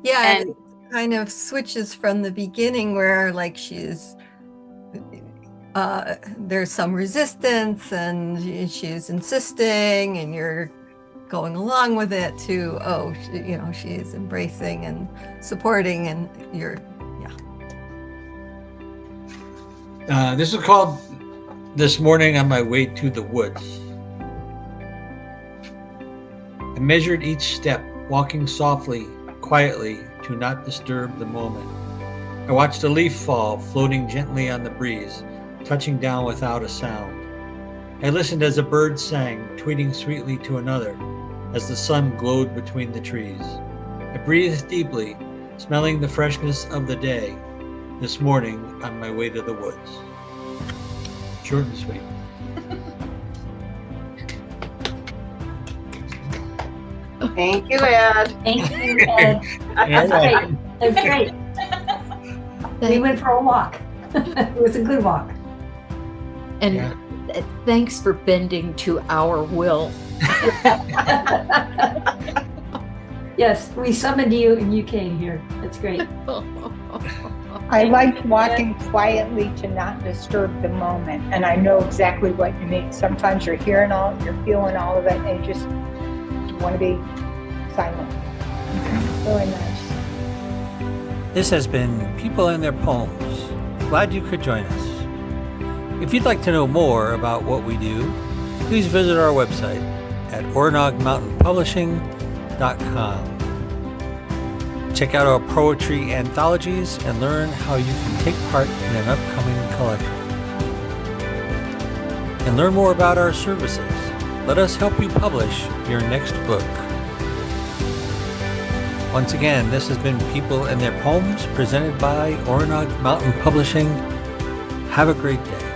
Yeah,
and
it kind of switches from the beginning where like there's some resistance and she's insisting and you're going along with it to, she is embracing and supporting and
This is called This Morning on My Way to the Woods. I measured each step, walking softly, quietly, to not disturb the moment. I watched a leaf fall, floating gently on the breeze, touching down without a sound. I listened as a bird sang, tweeting sweetly to another, as the sun glowed between the trees. I breathed deeply, smelling the freshness of the day, this morning on my way to the woods. Short and sweet.
Thank you, Ed.
Thank you, Ed. That's great. That's great. We went for a walk. It was a good walk.
And thanks for bending to our will.
Yes, we summoned you and you came here. That's great.
I liked walking quietly to not disturb the moment. And I know exactly what you mean. Sometimes you're feeling all of it, and you just want to be silent. Really nice.
This has been People and Their Poems. Glad you could join us. If you'd like to know more about what we do, please visit our website at OreNogMountainPublishing.com. Check out our poetry anthologies and learn how you can take part in an upcoming collection. And learn more about our services. Let us help you publish your next book. Once again, this has been People and Their Poems, presented by Oronog Mountain Publishing. Have a great day.